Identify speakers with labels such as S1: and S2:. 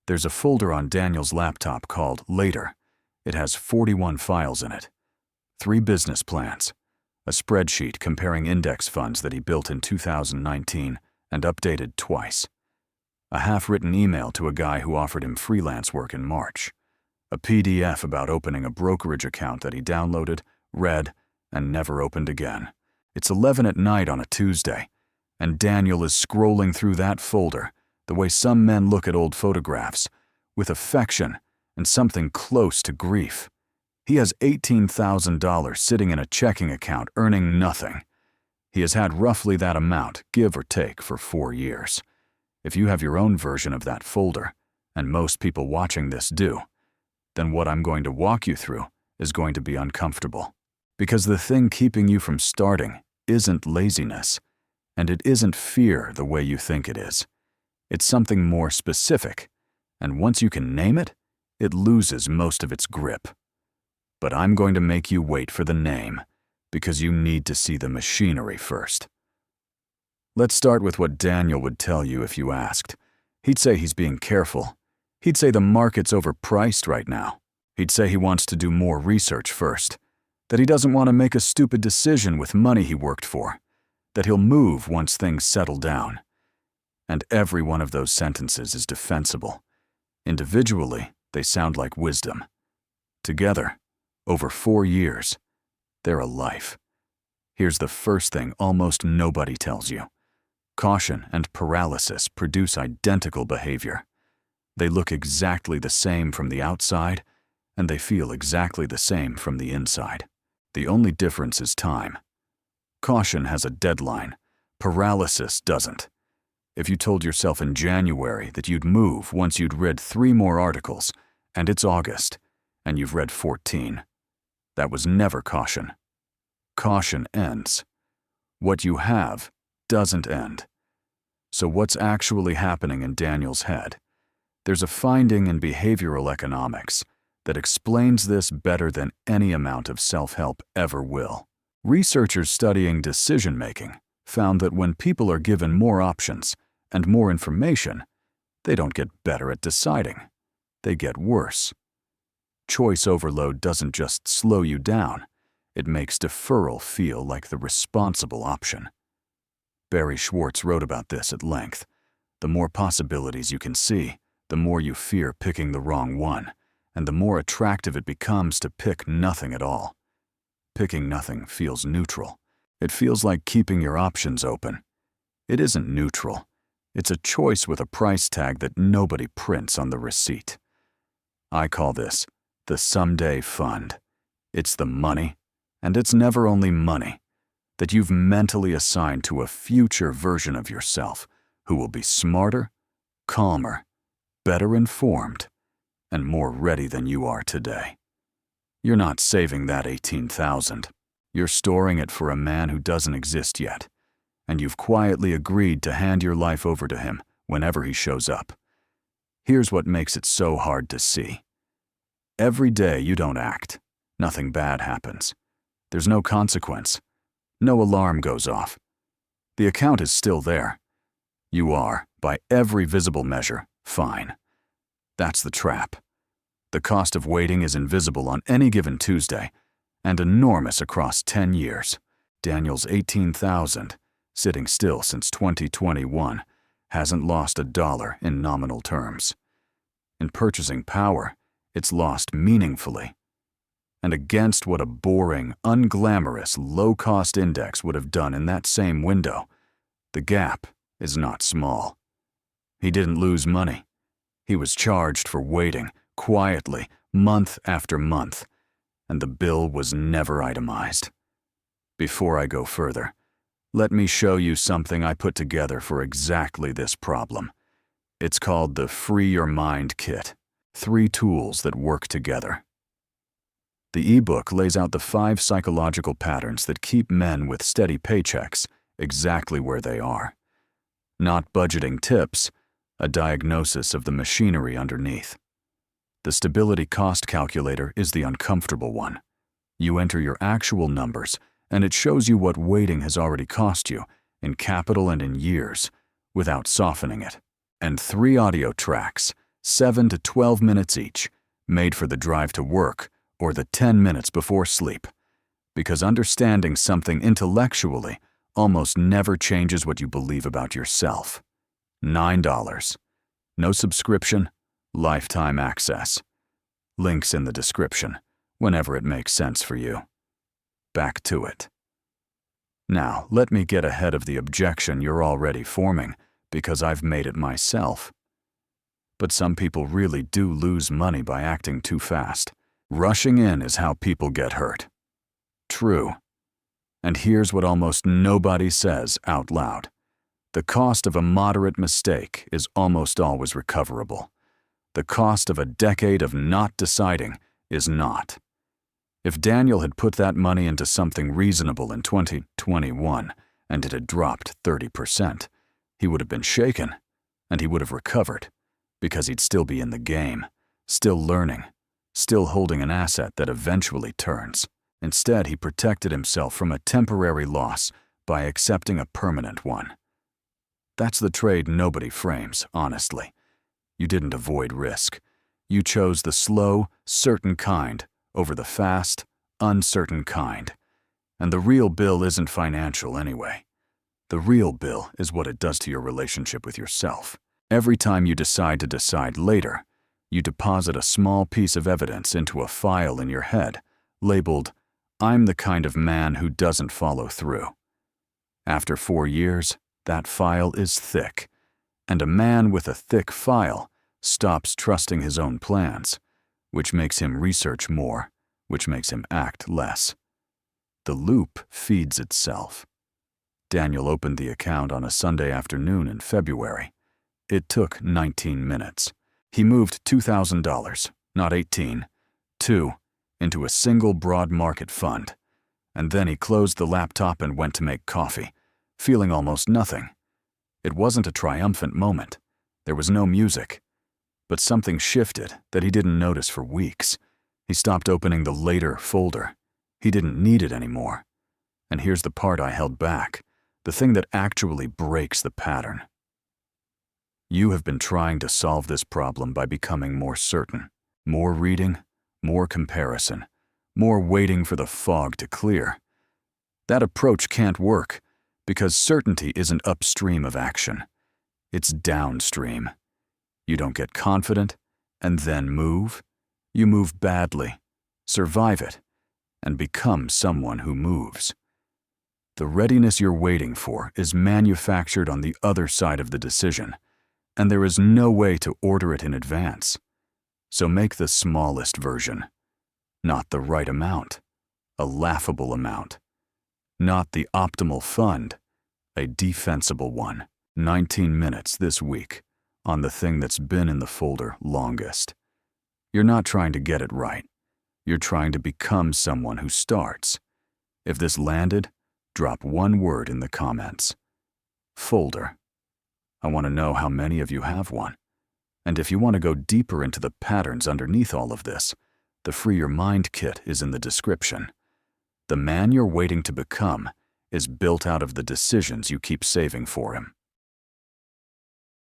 S1: There's a folder on Daniel's laptop called Later. It has 41 files in it. 3 business plans, a spreadsheet comparing index funds that he built in 2019 and updated twice, a half-written email to a guy who offered him freelance work in March, a PDF about opening a brokerage account that he downloaded, read, and never opened again. It's 11 at night on a Tuesday, and Daniel is scrolling through that folder the way some men look at old photographs, with affection and something close to grief. He has $18,000 sitting in a checking account earning nothing. He has had roughly that amount, give or take, for 4 years. If you have your own version of that folder, and most people watching this do, then what I'm going to walk you through is going to be uncomfortable. Because the thing keeping you from starting isn't laziness, and it isn't fear the way you think it is. It's something more specific, and once you can name it, it loses most of its grip. But I'm going to make you wait for the name, because you need to see the machinery first. Let's start with what Daniel would tell you if you asked. He'd say he's being careful. He'd say the market's overpriced right now. He'd say he wants to do more research first, that he doesn't want to make a stupid decision with money he worked for, that he'll move once things settle down. And every one of those sentences is defensible. Individually, they sound like wisdom. Together, over 4 years, they're a life. Here's the first thing almost nobody tells you. Caution and paralysis produce identical behavior. They look exactly the same from the outside, and they feel exactly the same from the inside. The only difference is time. Caution has a deadline. Paralysis doesn't. If you told yourself in January that you'd move once you'd read 3 more articles, and it's August, and you've read 14, that was never caution. Caution ends. What you have doesn't end. So what's actually happening in Daniel's head? There's a finding in behavioral economics that explains this better than any amount of self-help ever will. Researchers studying decision-making found that when people are given more options and more information, they don't get better at deciding. They get worse. Choice overload doesn't just slow you down, it makes deferral feel like the responsible option. Barry Schwartz wrote about this at length. The more possibilities you can see, the more you fear picking the wrong one, and the more attractive it becomes to pick nothing at all. Picking nothing feels neutral. It feels like keeping your options open. It isn't neutral. It's a choice with a price tag that nobody prints on the receipt. I call this the someday fund. It's the money, and it's never only money, that you've mentally assigned to a future version of yourself who will be smarter, calmer, better informed, and more ready than you are today. You're not saving that $18,000. You're storing it for a man who doesn't exist yet, and you've quietly agreed to hand your life over to him whenever he shows up. Here's what makes it so hard to see. Every day you don't act, nothing bad happens. There's no consequence. No alarm goes off. The account is still there. You are, by every visible measure, fine. That's the trap. The cost of waiting is invisible on any given Tuesday, and enormous across 10 years. Daniel's $18,000, sitting still since 2021, hasn't lost $1 in nominal terms. In purchasing power, it's lost meaningfully. And against what a boring, unglamorous, low-cost index would have done in that same window, the gap is not small. He didn't lose money. He was charged for waiting, quietly, month after month, and the bill was never itemized. Before I go further, let me show you something I put together for exactly this problem. It's called the Free Your Mind Kit, 3 tools that work together. The ebook lays out the 5 psychological patterns that keep men with steady paychecks exactly where they are. Not budgeting tips, a diagnosis of the machinery underneath. The stability cost calculator is the uncomfortable one. You enter your actual numbers, and it shows you what waiting has already cost you, in capital and in years, without softening it. And 3 audio tracks 7 to 12 minutes each, made for the drive to work or the 10 minutes before sleep. Because understanding something intellectually almost never changes what you believe about yourself. $9. No subscription, lifetime access. Links in the description, whenever it makes sense for you. Back to it. Now, let me get ahead of the objection you're already forming, because I've made it myself. But some people really do lose money by acting too fast. Rushing in is how people get hurt. True. And here's what almost nobody says out loud. The cost of a moderate mistake is almost always recoverable. The cost of a decade of not deciding is not. If Daniel had put that money into something reasonable in 2021 and it had dropped 30%, he would have been shaken, and he would have recovered, because he'd still be in the game, still learning, still holding an asset that eventually turns. Instead, he protected himself from a temporary loss by accepting a permanent one. That's the trade nobody frames, honestly. You didn't avoid risk. You chose the slow, certain kind over the fast, uncertain kind. And the real bill isn't financial anyway. The real bill is what it does to your relationship with yourself. Every time you decide to decide later, you deposit a small piece of evidence into a file in your head, labeled, "I'm the kind of man who doesn't follow through." After 4 years, that file is thick, and a man with a thick file stops trusting his own plans, which makes him research more, which makes him act less. The loop feeds itself. Daniel opened the account on a Sunday afternoon in February. It took 19 minutes. He moved $2,000, not 18, 2, into a single broad market fund, and then he closed the laptop and went to make coffee, feeling almost nothing. It wasn't a triumphant moment. There was no music. But something shifted that he didn't notice for weeks. He stopped opening the later folder. He didn't need it anymore. And here's the part I held back, the thing that actually breaks the pattern. You have been trying to solve this problem by becoming more certain, more reading, more comparison, more waiting for the fog to clear. That approach can't work because certainty isn't upstream of action. It's downstream. You don't get confident and then move. You move badly, survive it, and become someone who moves. The readiness you're waiting for is manufactured on the other side of the decision, and there is no way to order it in advance. So make the smallest version. Not the right amount, a laughable amount. Not the optimal fund, a defensible one. 19 minutes this week on the thing that's been in the folder longest. You're not trying to get it right. You're trying to become someone who starts. If this landed, drop one word in the comments. Folder. I want to know how many of you have one. And if you want to go deeper into the patterns underneath all of this, the Free Your Mind kit is in the description. The man you're waiting to become is built out of the decisions you keep saving for him.